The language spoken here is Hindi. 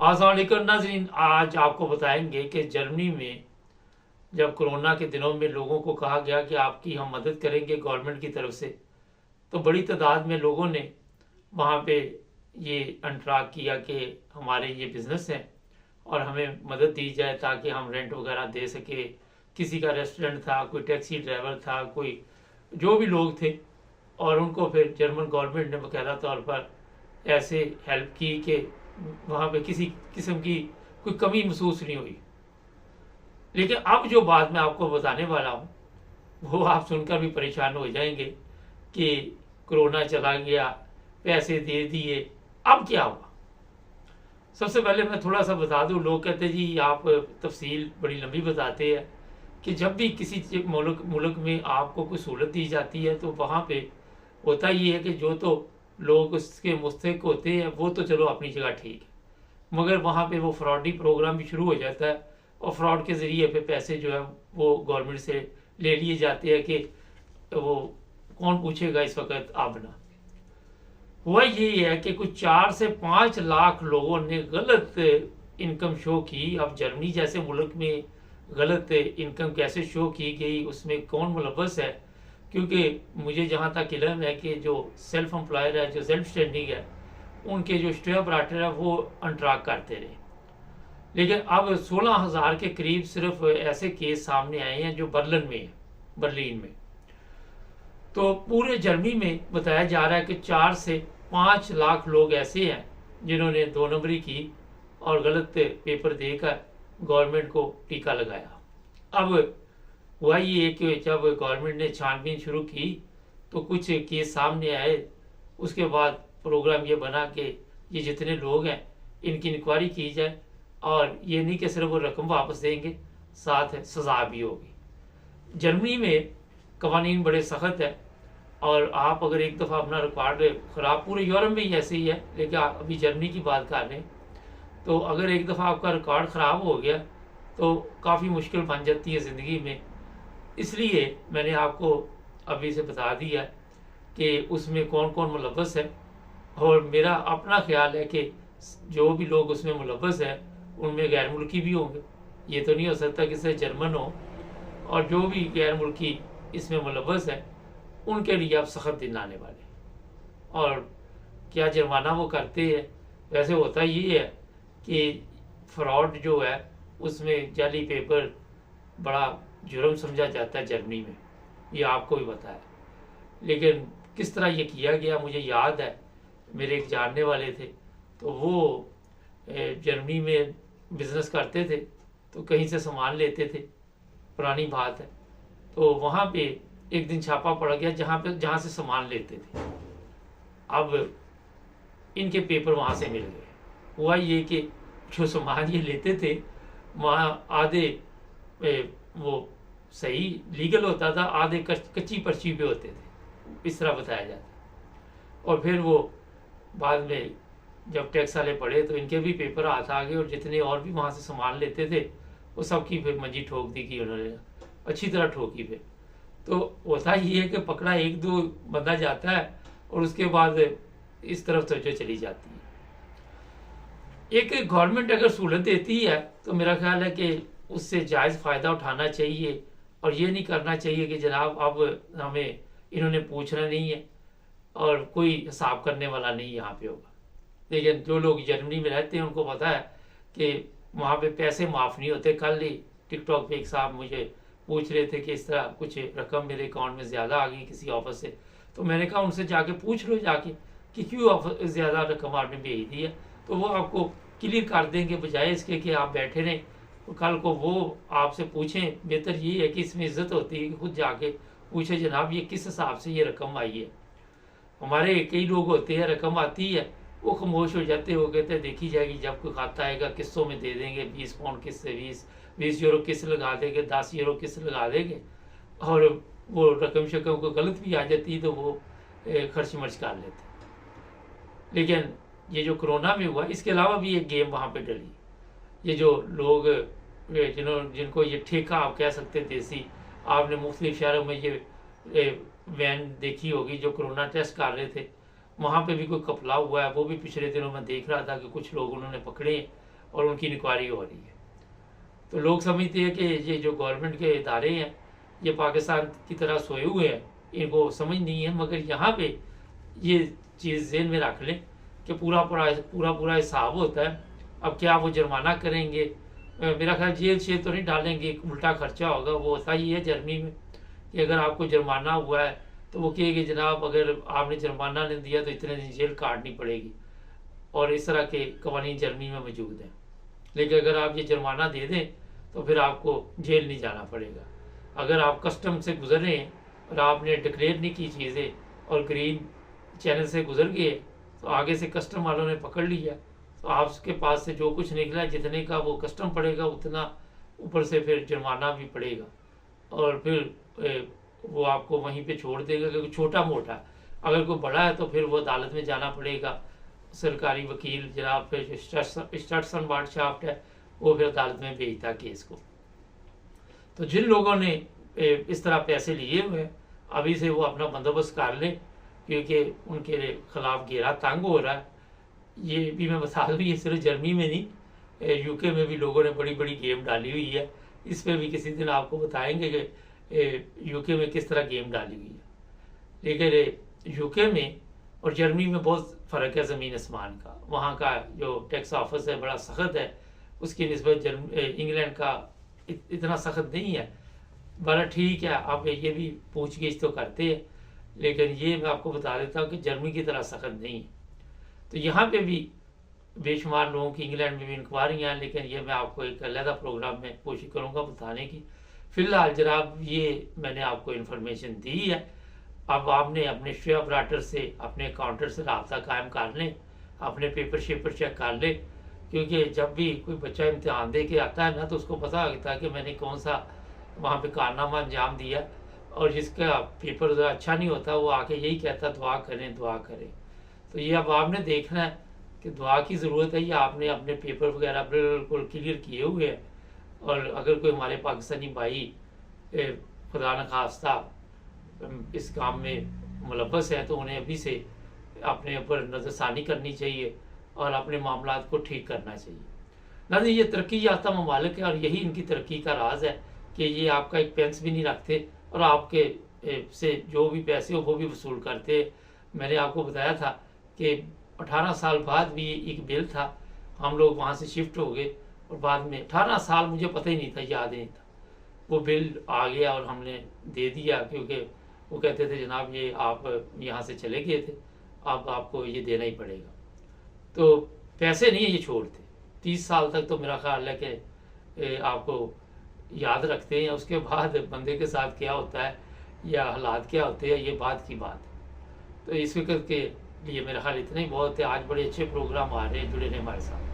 अस्सलाम वालेकुम नाज़रीन, आज आपको बताएंगे कि जर्मनी में जब कोरोना के दिनों में लोगों को कहा गया कि आपकी हम मदद करेंगे गवर्नमेंट की तरफ से, तो बड़ी तादाद में लोगों ने वहाँ पे ये अंतराग किया कि हमारे ये बिज़नेस हैं और हमें मदद दी जाए ताकि हम रेंट वगैरह दे सके। किसी का रेस्टोरेंट था, कोई टैक्सी ड्राइवर था, कोई जो भी लोग थे, और उनको फिर जर्मन गवर्नमेंट ने बाकायदा तौर पर ऐसे हेल्प की कि वहाँ पे किसी किस्म की कोई कमी महसूस नहीं हुई। लेकिन अब जो बात मैं आपको बताने वाला हूँ वो आप सुनकर भी परेशान हो जाएंगे कि कोरोना चला गया, पैसे दे दिए, अब क्या हुआ। सबसे पहले मैं थोड़ा सा बता दूं, लोग कहते हैं जी आप तफसील बड़ी लंबी बताते हैं कि जब भी किसी मुल्क में आपको कोई सहूलत दी जाती है तो वहाँ पे होता ये है कि जो तो लोग उसके मुस्तहिक होते हैं वो तो चलो अपनी जगह ठीक है, मगर वहाँ पे वो फ्रॉडी प्रोग्राम भी शुरू हो जाता है और फ्रॉड के ज़रिए पे पैसे जो है वो गवर्नमेंट से ले लिए जाते हैं कि वो कौन पूछेगा इस वक्त आप ना। हुआ ये है कि कुछ 4 से 5 लाख लोगों ने गलत इनकम शो की। अब जर्मनी जैसे मुल्क में गलत इनकम कैसे शो की गई, उसमें कौन मुलव्वस है, क्योंकि मुझे जहाँ तक इल्म है कि जो सेल्फ एम्प्लॉयर है, जो सेल्फ स्टैंडिंग है, उनके जो स्टे ऑपरेटर है वो अंतराग करते रहे। लेकिन अब 16,000 के करीब सिर्फ ऐसे केस सामने आए हैं जो बर्लिन में। तो पूरे जर्मनी में बताया जा रहा है कि 4 से 5 लाख लोग ऐसे हैं जिन्होंने 2 नंबरी की और गलत पेपर देकर गवर्नमेंट को टीका लगाया। अब हुआ ये कि जब गवर्नमेंट ने छानबीन शुरू की तो कुछ केस सामने आए। उसके बाद प्रोग्राम ये बना कि ये जितने लोग हैं इनकी इंक्वायरी की जाए और ये नहीं कि सिर्फ वो रकम वापस देंगे, साथ सजा भी होगी। जर्मनी में कवानीन बड़े सख्त है और आप अगर एक दफ़ा अपना रिकॉर्ड ख़राब, पूरे यूरोप में ही ऐसे ही है लेकिन अभी जर्मनी की बात कर रहे हैं, तो अगर एक दफ़ा आपका रिकॉर्ड ख़राब हो गया तो काफ़ी मुश्किल बन जाती है ज़िंदगी में। इसलिए मैंने आपको अभी से बता दिया कि उसमें कौन कौन मुलव्वस है, और मेरा अपना ख्याल है कि जो भी लोग उसमें मुलव्वस है उनमें गैर मुल्की भी होंगे। ये तो नहीं हो सकता कि सिर्फ जर्मन हो, और जो भी गैर मुल्की इसमें मुलव्वस है उनके लिए अब सख्त दिन आने वाले। और क्या जुर्माना वो करते हैं, वैसे होता ये है कि फ्रॉड जो है उसमें जाली पेपर बड़ा जुर्म समझा जाता है जर्मनी में, ये आपको भी पता है। लेकिन किस तरह ये किया गया मुझे याद है, मेरे एक जानने वाले थे तो वो जर्मनी में बिजनेस करते थे तो कहीं से सामान लेते थे, पुरानी बात है, तो वहाँ पे एक दिन छापा पड़ गया जहाँ से सामान लेते थे। अब इनके पेपर वहाँ से मिल गए। हुआ ये कि जो सामान ये लेते थे वहाँ आधे वो सही लीगल होता था, आधे कच्ची पर्ची पे होते थे, इस तरह बताया जाता। और फिर वो बाद में जब टैक्स वाले पढ़े तो इनके भी पेपर हाथ आ गए और जितने और भी वहाँ से सामान लेते थे वो सबकी फिर मंजी ठोक दी कि उन्होंने अच्छी तरह ठोकी। फिर तो होता ही है कि पकड़ा एक दो बंदा जाता है और उसके बाद इस तरफ तवज्जो चली जाती है। एक गवर्नमेंट अगर सहूलत देती है तो मेरा ख्याल है कि उससे जायज़ फ़ायदा उठाना चाहिए और ये नहीं करना चाहिए कि जनाब अब हमें इन्होंने पूछना नहीं है और कोई हिसाब करने वाला नहीं यहाँ पे होगा। लेकिन जो लोग जर्मनी में रहते हैं उनको पता है कि वहाँ पे पैसे माफ़ नहीं होते। कल ही टिकटॉक पे एक साहब मुझे पूछ रहे थे कि इस तरह कुछ रकम मेरे अकाउंट में ज़्यादा आ गई किसी ऑफर से, तो मैंने कहा उनसे जाके पूछ लो जाके कि क्यों ऑफर ज़्यादा रकम आपने भेज दी है, तो वो आपको क्लियर कर देंगे, बजाय इसके कि आप बैठे रहें तो कल को वो आपसे पूछें। बेहतर ये है कि इसमें इज्जत होती है कि खुद जाके पूछे जनाब ये किस हिसाब से ये रकम आई है। हमारे कई लोग होते हैं रकम आती है वो खामोश हो जाते हो, कहते हैं देखी जाएगी, जब कोई खाता आएगा किस्तों में दे देंगे, 20 पाउंड किस्त से 20 यूरो किस्त लगा देंगे, 10 यूरो किस्त लगा देंगे, और वो रकम शकम को गलत भी आ जाती है तो वो खर्च मर्च कर लेते। लेकिन ये जो कोरोना में हुआ इसके अलावा भी एक गेम वहाँ पे डली। ये जो लोग जिनको ये ठेका आप कह सकते हैं देसी, आपने मुख्तलिफ शहरों में ये वैन देखी होगी जो कोरोना टेस्ट कर रहे थे, वहाँ पे भी कोई कपला हुआ है। वो भी पिछले दिनों में देख रहा था कि कुछ लोग उन्होंने पकड़े और उनकी इंक्वायरी हो रही है। तो लोग समझते हैं कि ये जो गवर्नमेंट के इदारे हैं ये पाकिस्तान की तरह सोए हुए हैं, इनको समझ नहीं है। मगर यहाँ पे ये चीज़ ज़हन में रख लें कि पूरा हिसाब होता है। अब क्या वो जुर्माना करेंगे? मेरा ख्याल जेल शेल तो नहीं डालेंगे, एक उल्टा खर्चा होगा। वो होता ही है जर्मनी में कि अगर आपको जुर्माना हुआ है तो वो कहेगी जनाब अगर आपने जुर्माना नहीं दिया तो इतने दिन जेल काटनी पड़ेगी, और इस तरह के कवानीन जर्मनी में मौजूद हैं। लेकिन अगर आप ये जुर्माना दे दें तो फिर आपको जेल नहीं जाना पड़ेगा। अगर आप कस्टम से गुजर रहे हैं और आपने डिक्लेयर नहीं की चीज़ें और ग्रीन चैनल से गुजर गए तो आगे से कस्टम वालों ने पकड़ लिया तो आपके पास से जो कुछ निकला जितने का वो कस्टम पड़ेगा उतना ऊपर से फिर जुर्माना भी पड़ेगा, और फिर वो आपको वहीं पे छोड़ देगा। क्योंकि छोटा मोटा अगर कोई बड़ा है तो फिर वो अदालत में जाना पड़ेगा, सरकारी वकील जनाब फिर जो स्टट्सन बादशाफ्ट है वो फिर अदालत में भेजता केस को। तो जिन लोगों ने इस तरह पैसे लिए हुए हैं अभी से वो अपना बंदोबस्त कर लें, क्योंकि उनके खिलाफ घेरा तंग हो रहा है। ये भी मैं बता दूँ ये सिर्फ जर्मनी में नहीं, यूके में भी लोगों ने बड़ी बड़ी गेम डाली हुई है। इस पर भी किसी दिन आपको बताएंगे कि यूके में किस तरह गेम डाली हुई है। लेकिन यूके में और जर्मनी में बहुत फ़र्क है ज़मीन आसमान का। वहाँ का जो टैक्स ऑफिस है बड़ा सख्त है, उसकी निस्बत इंग्लैंड का इतना सख्त नहीं है। बड़ा ठीक है, आप ये भी पूछ गिछ तो करते हैं, लेकिन ये मैं आपको बता देता हूँ कि जर्मनी की तरह सख्त नहीं है। तो यहाँ पे भी बेशुमार लोगों की इंग्लैंड में भी इंक्वायरी हैं, लेकिन ये मैं आपको एक अलग प्रोग्राम में कोशिश करूँगा बताने की। फ़िलहाल जनाब ये मैंने आपको इन्फॉर्मेशन दी है। अब आपने अपने शेयर ऑपरेटर से अपने अकाउंटर से रब्ता कायम कर लें, अपने पेपर शेपर चेक कर लें, क्योंकि जब भी कोई बच्चा इम्तिहान दे के आता है ना तो उसको पता होता है कि मैंने कौन सा वहाँ पे कारनामा अंजाम दिया। और जिसका पेपर ज़रा अच्छा नहीं होता वो आके यही कहता दुआ करें दुआ करें। तो ये अब आपने देखना है कि दुआ की ज़रूरत है या आपने अपने पेपर वगैरह बिल्कुल क्लियर किए हुए हैं। और अगर कोई हमारे पाकिस्तानी भाई खुदा न खास्ता इस काम में मुलव्वस है तो उन्हें अभी से अपने ऊपर नज़रसानी करनी चाहिए और अपने मामलात को ठीक करना चाहिए। नाज़रीन ये तरक्की याफ्ता ममालिक है और यही इनकी तरक्की का राज है कि ये आपका एक पेंस भी नहीं रखते और आपके से जो भी पैसे हो वो भी वसूल करते। मैंने आपको बताया था कि 18 साल बाद भी एक बिल था, हम लोग वहाँ से शिफ्ट हो गए और बाद में 18 साल मुझे पता ही नहीं था, याद नहीं था, वो बिल आ गया और हमने दे दिया। क्योंकि वो कहते थे जनाब ये आप यहाँ से चले गए थे, अब आपको ये देना ही पड़ेगा। तो पैसे नहीं है ये छोड़ते, 30 साल तक तो मेरा ख्याल है कि आपको याद रखते हैं। उसके बाद बंदे के साथ क्या होता है या हालात क्या होते हैं ये बात की बात है। तो इस वक्त के लिए मेरा ख्याल इतना ही बहुत है। आज बड़े अच्छे प्रोग्राम आ रहे हैं, जुड़े रहे हमारे साथ।